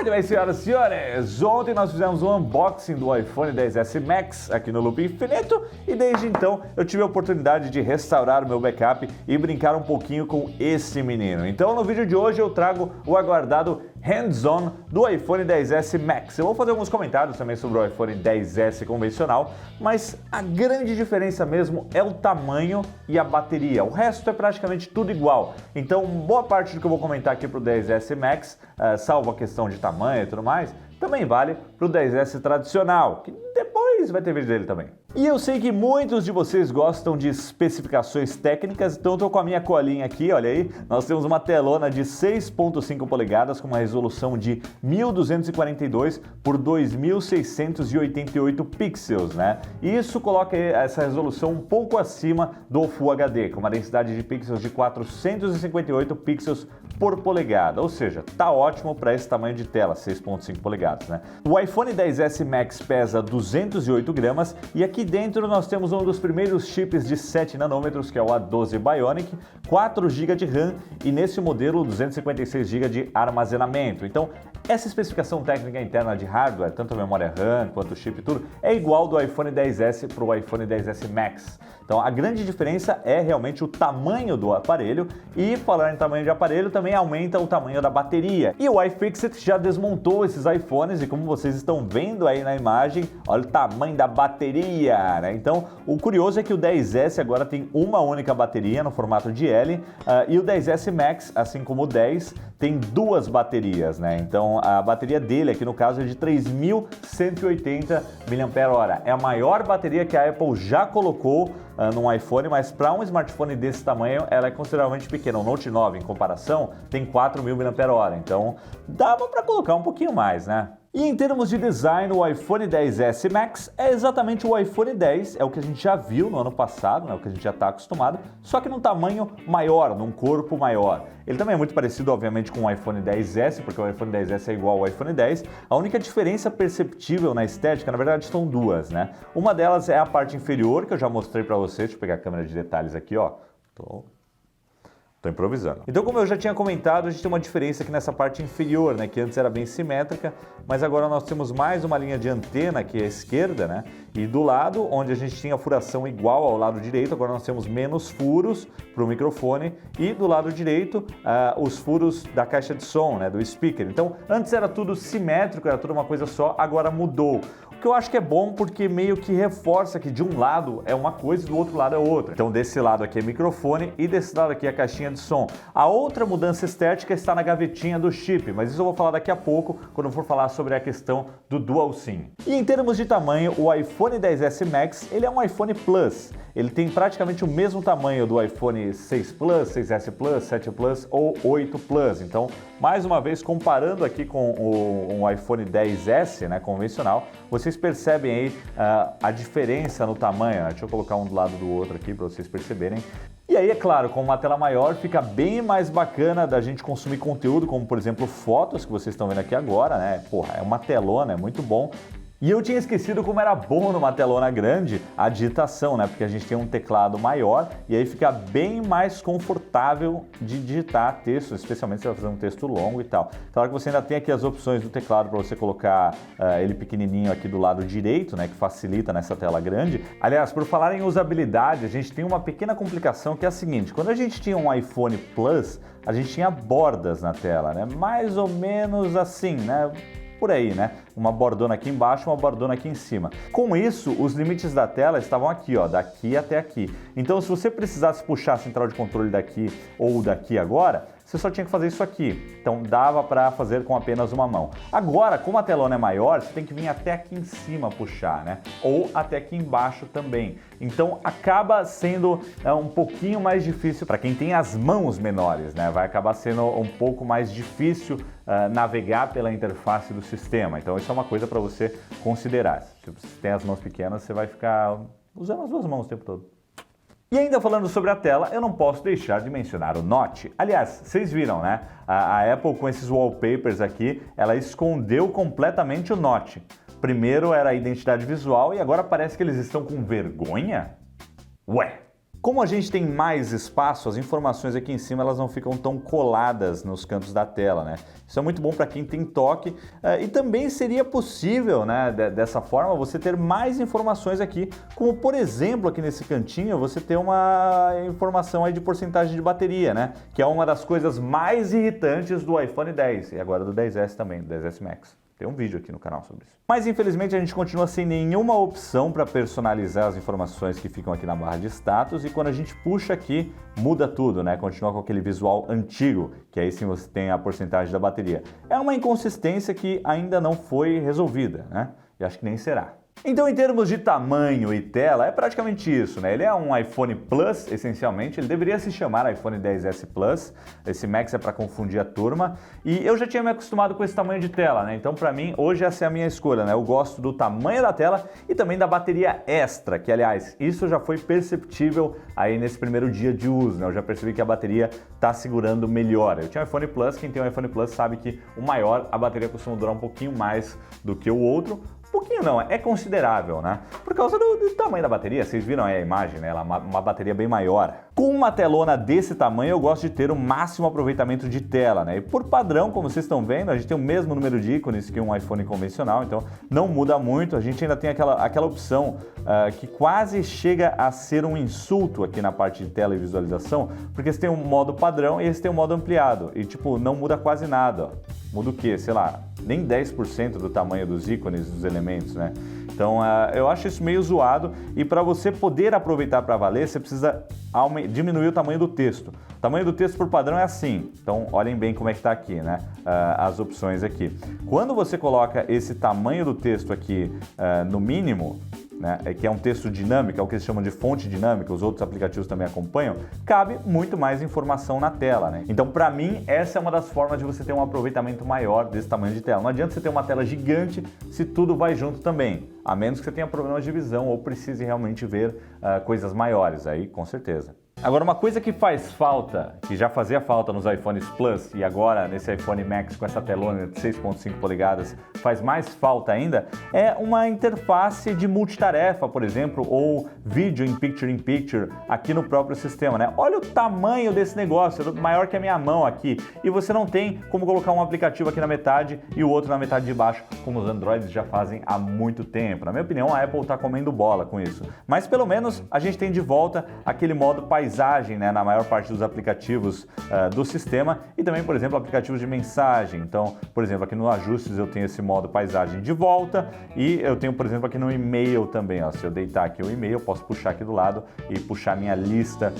Muito bem, senhoras e senhores, ontem nós fizemos um unboxing do iPhone XS Max aqui no Loop Infinito e desde então eu tive a oportunidade de restaurar o meu backup e brincar um pouquinho com esse menino. Então no vídeo de hoje eu trago o aguardado hands-on do iPhone XS Max. Eu vou fazer alguns comentários também sobre o iPhone XS convencional, mas a grande diferença mesmo é o tamanho e a bateria. O resto é praticamente tudo igual. Então boa parte do que eu vou comentar aqui para o XS Max, salvo a questão de tamanho e tudo mais, também vale para o XS tradicional, que depois vai ter vídeo dele também. E eu sei que muitos de vocês gostam de especificações técnicas, então eu tô com a minha colinha aqui, olha aí. Nós temos uma telona de 6.5 polegadas com uma resolução de 1242 por 2688 pixels, né? E isso coloca essa resolução um pouco acima do Full HD, com uma densidade de pixels de 458 pixels por polegada, ou seja, tá ótimo para esse tamanho de tela, 6.5 polegadas, né? O iPhone XS Max pesa 208 gramas e aqui dentro nós temos um dos primeiros chips de 7 nanômetros, que é o A12 Bionic, 4 GB de RAM e nesse modelo 256 GB de armazenamento. Então, essa especificação técnica interna de hardware, tanto a memória RAM quanto o chip e tudo, é igual do iPhone XS para o iPhone XS Max. Então, a grande diferença é realmente o tamanho do aparelho e, falar em tamanho de aparelho, também aumenta o tamanho da bateria. E o iFixit já desmontou esses iPhones e como vocês estão vendo aí na imagem, olha o tamanho da bateria, né? Então, o curioso é que o XS agora tem uma única bateria no formato de L e o XS Max, assim como o 10, tem duas baterias, né? Então, a bateria dele aqui no caso é de 3.180 mAh. É a maior bateria que a Apple já colocou num iPhone, mas para um smartphone desse tamanho ela é consideravelmente pequena. O Note 9 em comparação tem 4.000 mAh, então dava para colocar um pouquinho mais, né? E em termos de design, o iPhone XS Max é exatamente o iPhone X, é o que a gente já viu no ano passado, né, o que a gente já está acostumado, só que num tamanho maior, num corpo maior. Ele também é muito parecido, obviamente, com o iPhone XS, porque o iPhone XS é igual ao iPhone X. A única diferença perceptível na estética, na verdade, são duas, né? Uma delas é a parte inferior, que eu já mostrei para vocês. Deixa eu pegar a câmera de detalhes aqui, ó. Tô improvisando. Então, como eu já tinha comentado, a gente tem uma diferença aqui nessa parte inferior, né, que antes era bem simétrica, mas agora nós temos mais uma linha de antena aqui à esquerda, né, e do lado, onde a gente tinha a furação igual ao lado direito, agora nós temos menos furos para o microfone e do lado direito, os furos da caixa de som, né, do speaker. Então, antes era tudo simétrico, era tudo uma coisa só, agora mudou. O que eu acho que é bom porque meio que reforça que de um lado é uma coisa e do outro lado é outra. Então desse lado aqui é microfone e desse lado aqui é a caixinha de som. A outra mudança estética está na gavetinha do chip, mas isso eu vou falar daqui a pouco quando eu for falar sobre a questão do Dual SIM. E em termos de tamanho, o iPhone XS Max ele é um iPhone Plus. Ele tem praticamente o mesmo tamanho do iPhone 6 Plus, 6S Plus, 7 Plus ou 8 Plus. Então, mais uma vez, comparando aqui com o iPhone XS, né, convencional, vocês percebem aí a diferença no tamanho, né? Deixa eu colocar um do lado do outro aqui para vocês perceberem. E aí, é claro, com uma tela maior fica bem mais bacana da gente consumir conteúdo, como por exemplo fotos que vocês estão vendo aqui agora, né? Porra, é uma telona, é muito bom. E eu tinha esquecido como era bom numa telona grande a digitação, né? Porque a gente tem um teclado maior e aí fica bem mais confortável de digitar texto, especialmente se você vai fazer um texto longo e tal. Claro que você ainda tem aqui as opções do teclado para você colocar ele pequenininho aqui do lado direito, né? Que facilita nessa tela grande. Aliás, por falar em usabilidade, a gente tem uma pequena complicação que é a seguinte: quando a gente tinha um iPhone Plus, a gente tinha bordas na tela, né? Mais ou menos assim, né? Por aí, né? Uma bordona aqui embaixo, uma bordona aqui em cima. Com isso, os limites da tela estavam aqui, ó, daqui até aqui. Então, se você precisasse puxar a central de controle daqui ou daqui agora, você só tinha que fazer isso aqui. Então, dava para fazer com apenas uma mão. Agora, como a telona é maior, você tem que vir até aqui em cima puxar, né? Ou até aqui embaixo também. Então, acaba sendo um pouquinho mais difícil para quem tem as mãos menores, né? Vai acabar sendo um pouco mais difícil navegar pela interface do sistema. Então, isso é uma coisa para você considerar. Se você tem as mãos pequenas, você vai ficar usando as duas mãos o tempo todo. E ainda falando sobre a tela, eu não posso deixar de mencionar o Note. Aliás, vocês viram, né? A Apple com esses wallpapers aqui, ela escondeu completamente o Note. Primeiro era a identidade visual e agora parece que eles estão com vergonha? Ué, Como a gente tem mais espaço, as informações aqui em cima elas não ficam tão coladas nos cantos da tela, né? Isso é muito bom para quem tem toque e também seria possível, né, dessa forma, você ter mais informações aqui, como por exemplo aqui nesse cantinho você ter uma informação aí de porcentagem de bateria, né? Que é uma das coisas mais irritantes do iPhone 10 e agora do 10S também, do 10S Max. Tem um vídeo aqui no canal sobre isso. Mas infelizmente a gente continua sem nenhuma opção para personalizar as informações que ficam aqui na barra de status e quando a gente puxa aqui, muda tudo, né? Continua com aquele visual antigo, que aí sim você tem a porcentagem da bateria. É uma inconsistência que ainda não foi resolvida, né? E acho que nem será. Então, em termos de tamanho e tela, é praticamente isso, né? Ele é um iPhone Plus, essencialmente, ele deveria se chamar iPhone 10S Plus, esse Max é para confundir a turma, e eu já tinha me acostumado com esse tamanho de tela, né? Então, para mim, hoje essa é a minha escolha, né? Eu gosto do tamanho da tela e também da bateria extra, que, aliás, isso já foi perceptível aí nesse primeiro dia de uso, né? Eu já percebi que a bateria tá segurando melhor. Eu tinha um iPhone Plus, quem tem um iPhone Plus sabe que o maior, a bateria costuma durar um pouquinho mais do que o outro, pouquinho não, é considerável, né? Por causa do tamanho da bateria, vocês viram aí a imagem, né? Ela é uma bateria bem maior. Com uma telona desse tamanho, eu gosto de ter o máximo aproveitamento de tela, né? E por padrão, como vocês estão vendo, a gente tem o mesmo número de ícones que um iPhone convencional, então não muda muito. A gente ainda tem aquela opção que quase chega a ser um insulto aqui na parte de tela e visualização, porque você tem um modo padrão e esse tem um modo ampliado. E tipo, não muda quase nada, ó. Muda o quê? Sei lá, nem 10% do tamanho dos ícones, dos elementos, né? Então, eu acho isso meio zoado e para você poder aproveitar para valer, você precisa diminuir o tamanho do texto. O tamanho do texto por padrão é assim, então olhem bem como é que está aqui, né? As opções aqui. Quando você coloca esse tamanho do texto aqui no mínimo, né, que é um texto dinâmico, é o que eles chamam de fonte dinâmica, os outros aplicativos também acompanham, cabe muito mais informação na tela, né? Então, para mim, essa é uma das formas de você ter um aproveitamento maior desse tamanho de tela. Não adianta você ter uma tela gigante se tudo vai junto também, a menos que você tenha problemas de visão ou precise realmente ver coisas maiores, aí com certeza. Agora, uma coisa que faz falta, que já fazia falta nos iPhones Plus e agora nesse iPhone Max com essa telona de 6.5 polegadas faz mais falta ainda, é uma interface de multitarefa, por exemplo, ou vídeo em Picture aqui no próprio sistema, né? Olha o tamanho desse negócio, é maior que a minha mão aqui, e você não tem como colocar um aplicativo aqui na metade e o outro na metade de baixo, como os Androids já fazem há muito tempo. Na minha opinião, a Apple está comendo bola com isso, mas pelo menos a gente tem de volta aquele modo paisagem, né, na maior parte dos aplicativos do sistema e também, por exemplo, aplicativos de mensagem. Então, por exemplo, aqui no Ajustes eu tenho esse modo paisagem de volta e eu tenho, por exemplo, aqui no e-mail também, ó, se eu deitar aqui o e-mail, eu posso puxar aqui do lado e puxar minha lista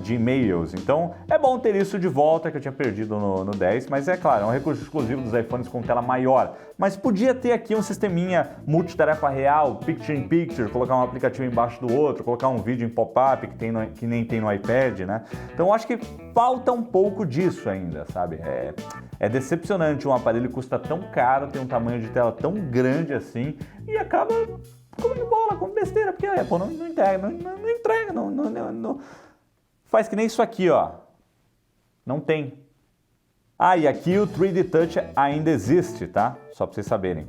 de e-mails. Então, é bom ter isso de volta, que eu tinha perdido no 10, mas é claro, é um recurso exclusivo dos iPhones com tela maior. Mas podia ter aqui um sisteminha multitarefa real, Picture in Picture, colocar um aplicativo embaixo do outro, colocar um vídeo em pop-up que nem tem no iPad, né? Então, eu acho que falta um pouco disso ainda, sabe? É decepcionante, um aparelho custa tão caro, tem um tamanho de tela tão grande assim e acaba comendo bola, como besteira, porque a Apple não entrega, não faz que nem isso aqui, ó. Não tem. Ah, e aqui o 3D Touch ainda existe, tá? Só para vocês saberem,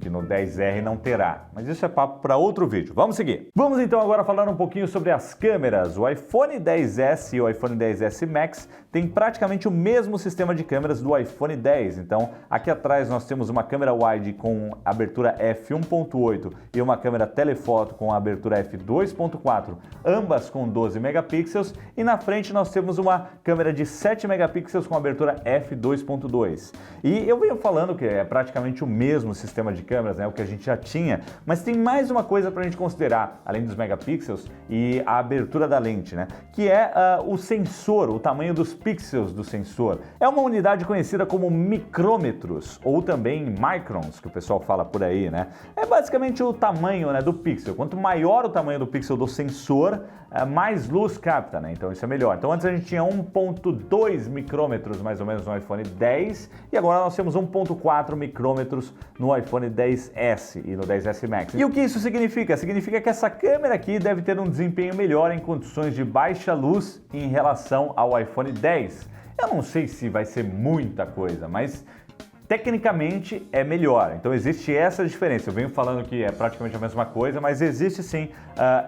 que no 10R não terá. Mas isso é papo para outro vídeo. Vamos seguir. Vamos então agora falar um pouquinho sobre as câmeras. O iPhone 10S e o iPhone 10S Max têm praticamente o mesmo sistema de câmeras do iPhone 10. Então, aqui atrás nós temos uma câmera wide com abertura f1.8 e uma câmera telefoto com abertura f2.4, ambas com 12 megapixels. E na frente nós temos uma câmera de 7 megapixels com abertura f2.2. E eu venho falando que é praticamente o mesmo sistema de câmeras, né, o que a gente já tinha, mas tem mais uma coisa para a gente considerar, além dos megapixels e a abertura da lente, né, que é o sensor, o tamanho dos pixels do sensor. É uma unidade conhecida como micrômetros, ou também microns, que o pessoal fala por aí, né. É basicamente o tamanho, né, do pixel. Quanto maior o tamanho do pixel do sensor, mais luz capta, né, então isso é melhor. Então antes a gente tinha 1.2 micrômetros mais ou menos no iPhone 10 e agora nós temos 1.4 micrômetros no iPhone 10S e no 10S Max. E o que isso significa? Significa que essa câmera aqui deve ter um desempenho melhor em condições de baixa luz em relação ao iPhone 10. Eu não sei se vai ser muita coisa, mas tecnicamente é melhor. Então existe essa diferença. Eu venho falando que é praticamente a mesma coisa, mas existe sim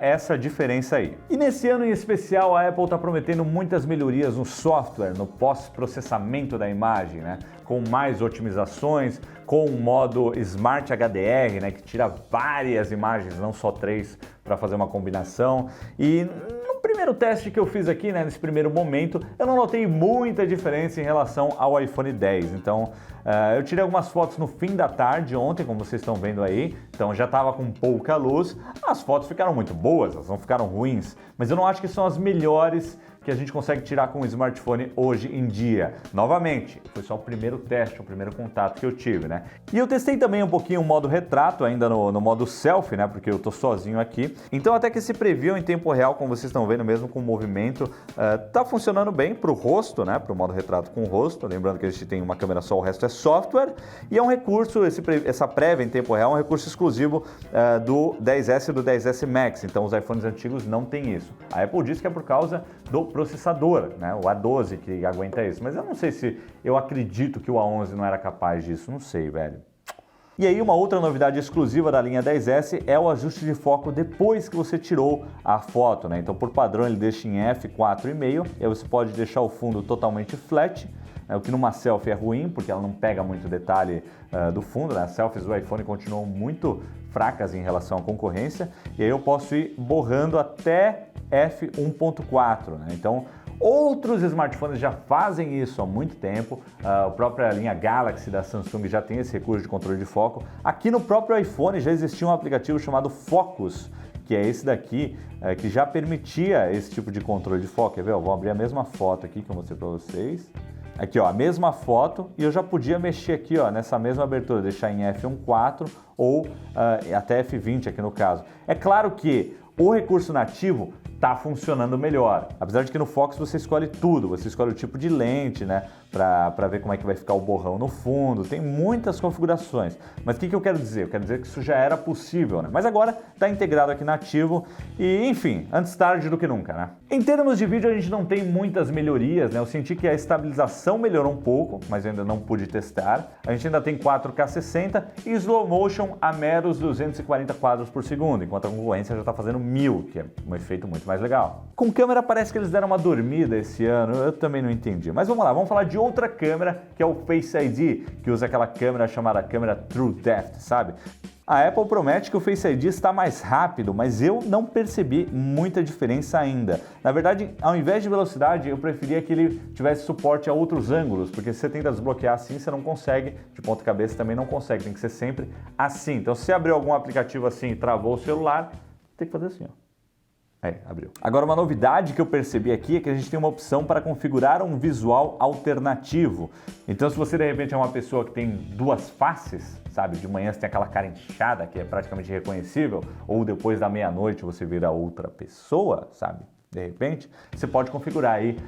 essa diferença aí. E nesse ano em especial a Apple está prometendo muitas melhorias no software, no pós-processamento da imagem, né? Com mais otimizações, com o modo Smart HDR, né? Que tira várias imagens, não só 3, para fazer uma combinação. E no primeiro teste que eu fiz aqui, né, nesse primeiro momento, eu não notei muita diferença em relação ao iPhone 10. Então, eu tirei algumas fotos no fim da tarde ontem, como vocês estão vendo aí. Então, já estava com pouca luz. As fotos ficaram muito boas, elas não ficaram ruins. Mas eu não acho que são as melhores que a gente consegue tirar com o smartphone hoje em dia. Novamente, foi só o primeiro teste, o primeiro contato que eu tive, né? E eu testei também um pouquinho o modo retrato, ainda no modo selfie, né? Porque eu tô sozinho aqui. Então até que esse preview em tempo real, como vocês estão vendo mesmo com o movimento, tá funcionando bem pro rosto, né? Pro modo retrato com o rosto. Lembrando que a gente tem uma câmera só, o resto é software. E é um recurso, essa prévia em tempo real é um recurso exclusivo do 10S e do 10S Max. Então os iPhones antigos não tem isso. A Apple diz que é por causa do processador, né? O A12 que aguenta isso, mas eu não sei se eu acredito que o A11 não era capaz disso, não sei, velho. E aí uma outra novidade exclusiva da linha 10S é o ajuste de foco depois que você tirou a foto, né? Então por padrão ele deixa em f4,5, e aí você pode deixar o fundo totalmente flat, né? O que numa selfie é ruim, porque ela não pega muito detalhe do fundo, né? As selfies do iPhone continuam muito fracas em relação à concorrência, e aí eu posso ir borrando até f1.4, né? Então outros smartphones já fazem isso há muito tempo, a própria linha Galaxy da Samsung já tem esse recurso de controle de foco. Aqui no próprio iPhone já existia um aplicativo chamado Focus, que é esse daqui, que já permitia esse tipo de controle de foco. Quer ver? Eu vou abrir a mesma foto aqui que eu mostrei para vocês. Aqui, ó, a mesma foto, e eu já podia mexer aqui, ó, nessa mesma abertura, deixar em f1.4 ou até f20 aqui no caso. É claro que o recurso nativo está funcionando melhor. Apesar de que no Focus você escolhe tudo, você escolhe o tipo de lente, né, para ver como é que vai ficar o borrão no fundo, tem muitas configurações. Mas o que eu quero dizer? Eu quero dizer que isso já era possível, né? Mas agora está integrado aqui nativo e, enfim, antes tarde do que nunca, né? Em termos de vídeo a gente não tem muitas melhorias, né? Eu senti que a estabilização melhorou um pouco, mas eu ainda não pude testar. A gente ainda tem 4K 60 e slow motion a meros 240 quadros por segundo, enquanto a concorrência já está fazendo 1000, que é um efeito muito mais legal. Com câmera parece que eles deram uma dormida esse ano, eu também não entendi. Mas vamos lá, vamos falar de outra câmera, que é o Face ID, que usa aquela câmera chamada câmera True Depth, sabe? A Apple promete que o Face ID está mais rápido, mas eu não percebi muita diferença ainda. Na verdade, ao invés de velocidade, eu preferia que ele tivesse suporte a outros ângulos, porque se você tenta desbloquear assim, você não consegue, de ponta cabeça também não consegue, tem que ser sempre assim. Então, se abrir algum aplicativo assim e travou o celular, tem que fazer assim, ó. Abriu. Agora, uma novidade que eu percebi aqui é que a gente tem uma opção para configurar um visual alternativo. Então, se você de repente é uma pessoa que tem duas faces, sabe? De manhã você tem aquela cara inchada que é praticamente irreconhecível, ou depois da meia-noite você vira outra pessoa, sabe? De repente, você pode configurar aí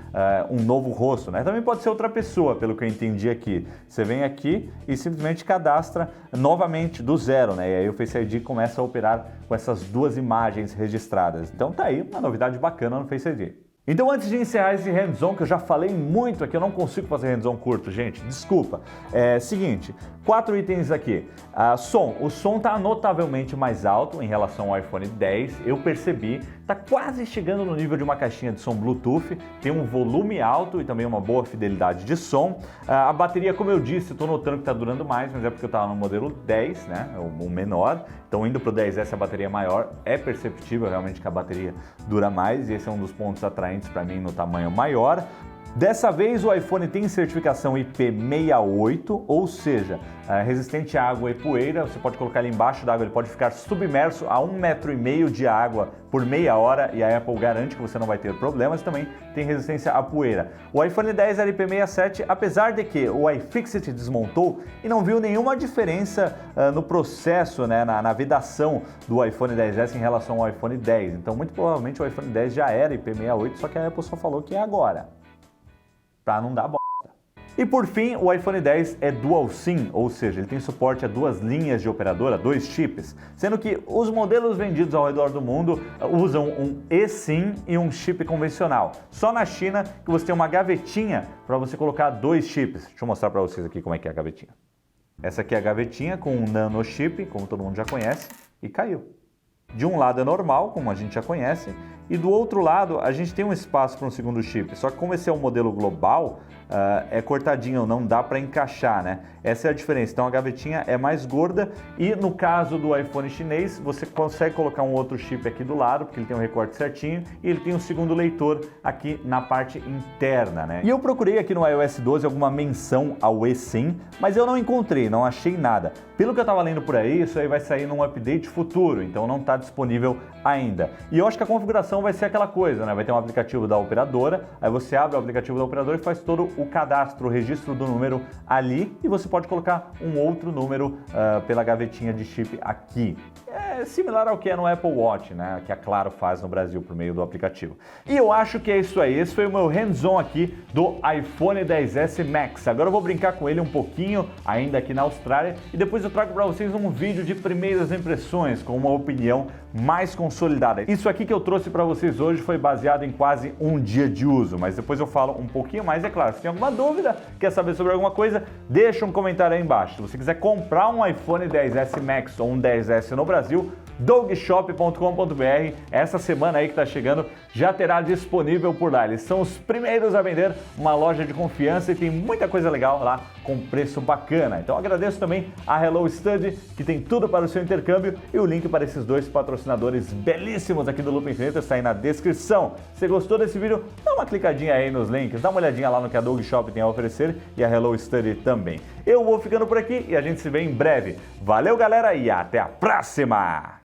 um novo rosto, né? Também pode ser outra pessoa, pelo que eu entendi aqui. Você vem aqui e simplesmente cadastra novamente do zero, né? E aí o Face ID começa a operar com essas duas imagens registradas. Então tá aí uma novidade bacana no Face ID. Então antes de encerrar esse hands-on, que eu já falei muito aqui, eu não consigo fazer hands-on curto, gente, desculpa. Seguinte, 4 itens aqui. Som. O som está notavelmente mais alto em relação ao iPhone 10, eu percebi. Está quase chegando no nível de uma caixinha de som Bluetooth, tem um volume alto e também uma boa fidelidade de som. A bateria, como eu disse, estou notando que está durando mais, mas é porque eu estava no modelo 10, né, o menor. Então indo para o 10S a bateria é maior, é perceptível realmente que a bateria dura mais e esse é um dos pontos atraentes para mim no tamanho maior. Dessa vez o iPhone tem certificação IP68, ou seja, resistente à água e poeira. Você pode colocar ele embaixo d'água, ele pode ficar submerso a 1,5 metro de água por meia hora e a Apple garante que você não vai ter problemas. Também tem resistência à poeira. O iPhone 10 era IP67, apesar de que o iFixit desmontou e não viu nenhuma diferença no processo, né, na vedação do iPhone 10S em relação ao iPhone 10. Então muito provavelmente o iPhone 10 já era IP68, só que a Apple só falou que é agora, para não dar bosta. E por fim, o iPhone 10 é Dual SIM, ou seja, ele tem suporte a duas linhas de operadora, 2 chips, sendo que os modelos vendidos ao redor do mundo usam um eSIM e um chip convencional. Só na China que você tem uma gavetinha para você colocar 2 chips. Deixa eu mostrar para vocês aqui como é que é a gavetinha. Essa aqui é a gavetinha com um nano chip, como todo mundo já conhece, e caiu. De um lado é normal, como a gente já conhece, e do outro lado a gente tem um espaço para um segundo chip. Só que como esse é um modelo global, é cortadinho, não dá para encaixar, né? Essa é a diferença. Então a gavetinha é mais gorda e no caso do iPhone chinês, você consegue colocar um outro chip aqui do lado, porque ele tem um recorte certinho e ele tem um segundo leitor aqui na parte interna, né? E eu procurei aqui no iOS 12 alguma menção ao eSIM, mas eu não encontrei, não achei nada. Pelo que eu estava lendo por aí, isso aí vai sair num update futuro, então não está disponível ainda. E eu acho que a configuração vai ser aquela coisa, né? Vai ter um aplicativo da operadora, aí você abre o aplicativo da operadora e faz todo o cadastro, o registro do número ali e você pode colocar um outro número pela gavetinha de chip aqui. É similar ao que é no Apple Watch, né? Que a Claro faz no Brasil por meio do aplicativo. E eu acho que é isso aí. Esse foi o meu hands-on aqui do iPhone XS Max. Agora eu vou brincar com ele um pouquinho ainda aqui na Austrália e depois eu trago para vocês um vídeo de primeiras impressões com uma opinião mais consolidada. Isso aqui que eu trouxe para vocês hoje foi baseado em quase um dia de uso, mas depois eu falo um pouquinho mais. É claro, se tem alguma dúvida, quer saber sobre alguma coisa, deixa um comentário aí embaixo. Se você quiser comprar um iPhone XS Max ou um XS no Brasil, dogshop.com.br, essa semana aí que tá chegando já terá disponível por lá. Eles são os primeiros a vender, uma loja de confiança e tem muita coisa legal lá com preço bacana. Então agradeço também a Hello Study, que tem tudo para o seu intercâmbio, e o link para esses dois patrocinadores belíssimos aqui do Loop Infinito está aí na descrição. Se gostou desse vídeo, dá uma clicadinha aí nos links, dá uma olhadinha lá no que a Dog Shop tem a oferecer e a Hello Study também. Eu vou ficando por aqui e a gente se vê em breve. Valeu, galera, e até a próxima!